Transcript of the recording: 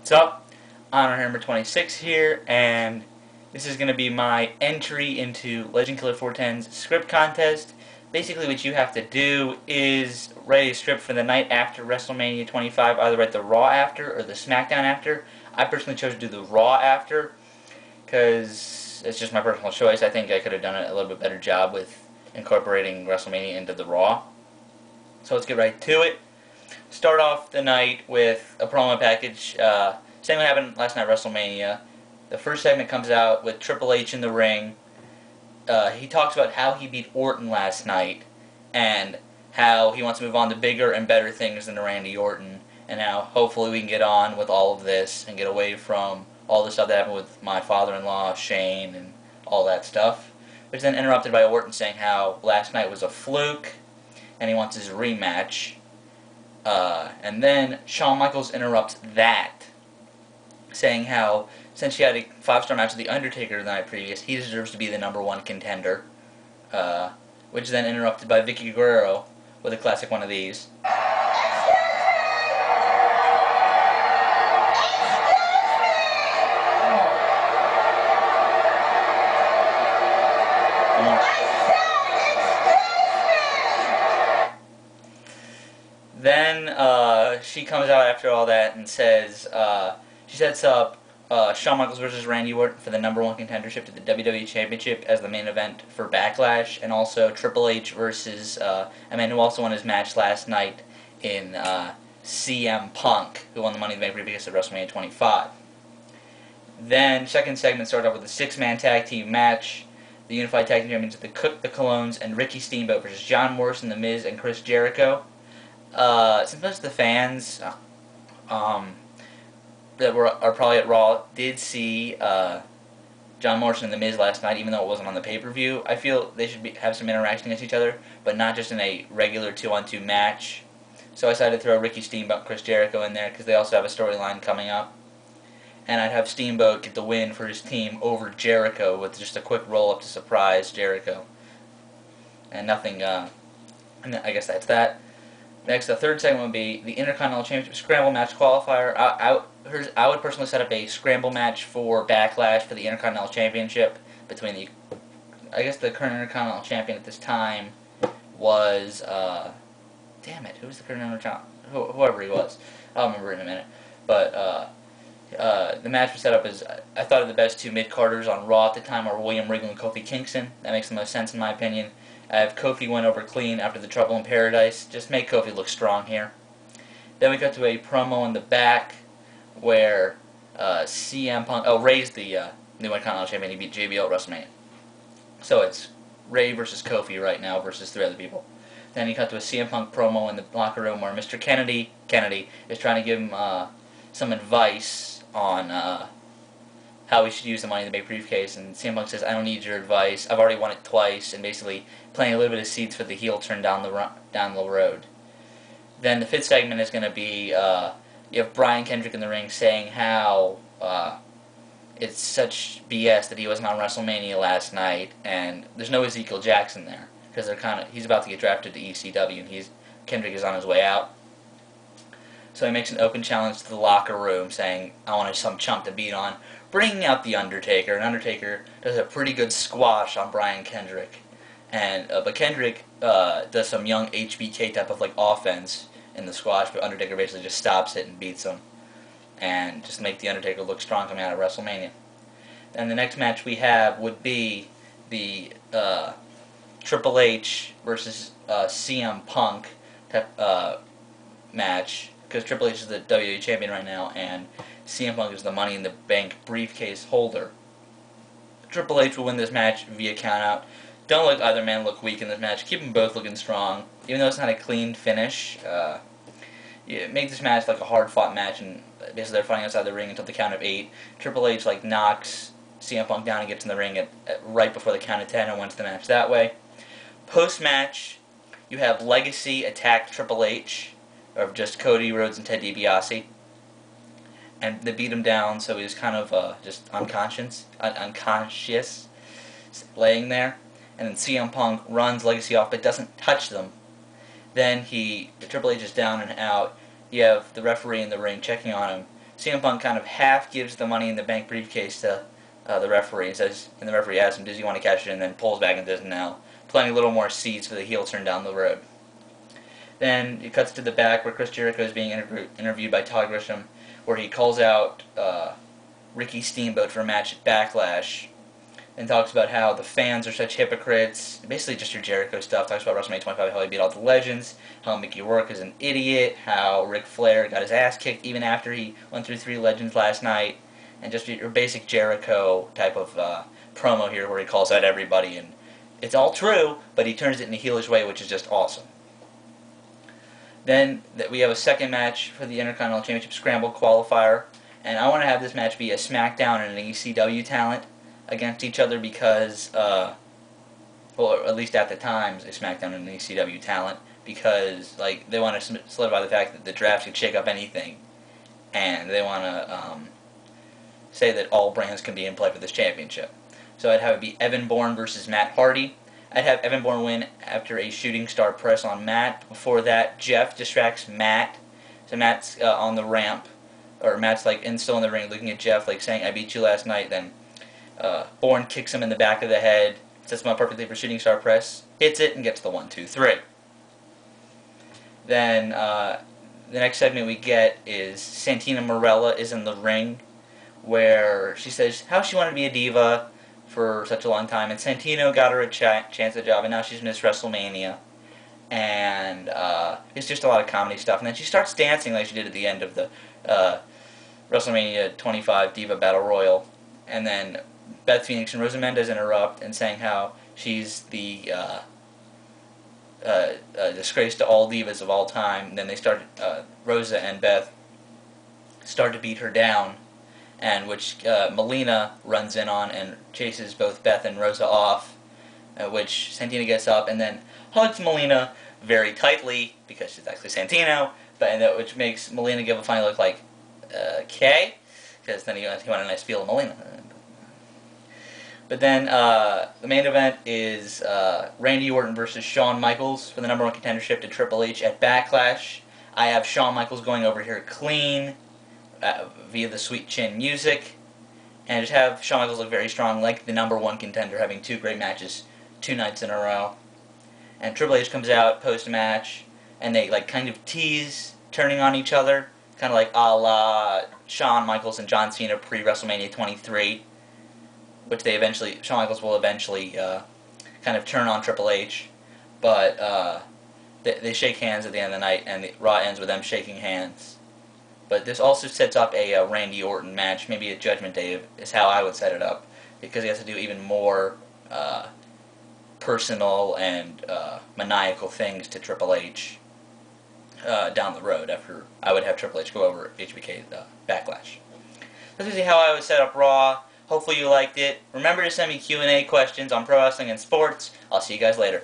What's up? Honor number 26 here, and this is going to be my entry into LegendKiller410's script contest. Basically what you have to do is write a script for the night after WrestleMania 25, either write the Raw after or the SmackDown after. I personally chose to do the Raw after, because it's just my personal choice. I think I could have done a little bit better job with incorporating WrestleMania into the Raw. So let's get right to it. Start off the night with a promo package. Same what happened last night at WrestleMania. The first segment comes out with Triple H in the ring. He talks about how he beat Orton last night and how he wants to move on to bigger and better things than Randy Orton, and how hopefully we can get on with all of this and get away from all the stuff that happened with my father-in-law, Shane, and all that stuff. Which is then interrupted by Orton saying how last night was a fluke and he wants his rematch. And then Shawn Michaels interrupts that, saying how since he had a 5-star match with the Undertaker the night previous, he deserves to be the #1 contender. Which is then interrupted by Vickie Guerrero with a classic one of these. Then she comes out after all that and says, she sets up Shawn Michaels versus Randy Orton for the #1 contendership to the WWE Championship as the main event for Backlash, and also Triple H versus a man who also won his match last night in CM Punk, who won the Money in the Bank briefcase at WrestleMania 25. Then, second segment started off with a 6-man tag team match. The Unified Tag Team Champions of the Cook, the Colognes, and Ricky Steamboat versus John Morrison, The Miz, and Chris Jericho. Since most of the fans that are probably at Raw did see John Morrison and The Miz last night, even though it wasn't on the pay-per-view, I feel they should have some interaction against each other, but not just in a regular 2-on-2 match. So I decided to throw Ricky Steamboat and Chris Jericho in there, because they also have a storyline coming up. And I'd have Steamboat get the win for his team over Jericho with just a quick roll-up to surprise Jericho. And nothing, and I guess that's that. Next, the third segment would be the Intercontinental Championship Scramble match qualifier. I would personally set up a Scramble match for Backlash for the Intercontinental Championship between the, I guess the current Intercontinental Champion at this time was, damn it, who was the current Intercontinental, whoever he was. I'll remember in a minute. But, the match was set up as, I thought of the best two mid-carders on Raw at the time were William Regal and Kofi Kingston. That makes the most sense in my opinion. I have Kofi win over clean after the Trouble in Paradise. Just make Kofi look strong here. Then we cut to a promo in the back where CM Punk, Ray's the new Intercontinental Champion. He beat JBL at WrestleMania. So it's Ray versus Kofi right now versus 3 other people. Then he cut to a CM Punk promo in the locker room where Mr. Kennedy is trying to give him some advice on how we should use the Money in the Bank briefcase, and CM Punk says, "I don't need your advice. I've already won it twice," and basically playing a little bit of seeds for the heel turn down the road. Then the 5th segment is going to be you have Brian Kendrick in the ring saying how it's such BS that he wasn't on WrestleMania last night, and there's no Ezekiel Jackson there because he's about to get drafted to ECW, and Kendrick is on his way out. So he makes an open challenge to the locker room saying, "I want some chump to beat on," bringing out the Undertaker. And Undertaker does a pretty good squash on Brian Kendrick. And but Kendrick does some young HBK type of like offense in the squash, but Undertaker basically just stops it and beats him. And just make the Undertaker look strong coming out of WrestleMania. And the next match we have would be the Triple H versus CM Punk type, match. Because Triple H is the WWE Champion right now, and CM Punk is the Money in the Bank briefcase holder. Triple H will win this match via countout. Don't let either man look weak in this match. Keep them both looking strong. Even though it's not a clean finish, make this match like a hard-fought match, and basically they're fighting outside the ring until the count of 8. Triple H knocks CM Punk down and gets in the ring right before the count of 10 and wins the match that way. Post-match, you have Legacy attack Triple H, of just Cody Rhodes and Ted DiBiase, and they beat him down, so he was kind of just unconscious, laying there. And then CM Punk runs Legacy off, but doesn't touch them. Then Triple H is down and out. You have the referee in the ring checking on him. CM Punk kind of half gives the Money in the Bank briefcase to the referee and says, and the referee asks him, does he want to cash it in, and then pulls back and says no, planting a little more seeds for the heel turn down the road. Then it cuts to the back where Chris Jericho is being interviewed by Todd Grisham, where he calls out Ricky Steamboat for a match at Backlash, and talks about how the fans are such hypocrites, basically just your Jericho stuff. Talks about WrestleMania 25, how he beat all the legends, how Mickey Rourke is an idiot, how Ric Flair got his ass kicked even after he went through 3 legends last night, and just your basic Jericho type of promo here where he calls out everybody, and it's all true, but he turns it in a heelish way, which is just awesome. Then we have a second match for the Intercontinental Championship Scramble Qualifier, and I want to have this match be a SmackDown and an ECW talent against each other because, well, at least at the time, a SmackDown and an ECW talent, because like they want to solidify the fact that the draft could shake up anything, and they want to say that all brands can be in play for this championship. So I'd have it be Evan Bourne versus Matt Hardy. I'd have Evan Bourne win after a shooting star press on Matt. Before that, Jeff distracts Matt. So Matt's on the ramp, or Matt's like still in the ring looking at Jeff like saying, I beat you last night. Then Bourne kicks him in the back of the head, sets him up perfectly for shooting star press, hits it, and gets the 1, 2, 3. Then the next segment we get is Santina Marella is in the ring, where she says how she wanted to be a diva for such a long time, and Santino got her a chance at the job, and now she's Miss WrestleMania, and it's just a lot of comedy stuff, and then she starts dancing like she did at the end of the WrestleMania 25 Diva Battle Royal, and then Beth Phoenix and Rosa Mendes interrupt and saying how she's the disgrace to all divas of all time, and then they start, Rosa and Beth start to beat her down, and which Melina runs in on and chases both Beth and Rosa off, which Santina gets up and then hugs Melina very tightly because she's actually Santino, but which makes Melina give a funny look like, okay, because then he wanted a nice feel of Melina. But then the main event is Randy Orton versus Shawn Michaels for the #1 contendership to Triple H at Backlash. I have Shawn Michaels going over here clean, via the Sweet Chin music, and just have Shawn Michaels look very strong, like the #1 contender, having 2 great matches 2 nights in a row. And Triple H comes out post-match, and they like kind of tease turning on each other, kind of like a la Shawn Michaels and John Cena pre-WrestleMania 23, which Shawn Michaels will eventually kind of turn on Triple H, but they shake hands at the end of the night, and the Raw ends with them shaking hands. But this also sets up a Randy Orton match, maybe a Judgment Day is how I would set it up, because he has to do even more personal and maniacal things to Triple H down the road after I would have Triple H go over HBK Backlash. This is how I would set up Raw. Hopefully you liked it. Remember to send me Q&A questions on pro wrestling and sports. I'll see you guys later.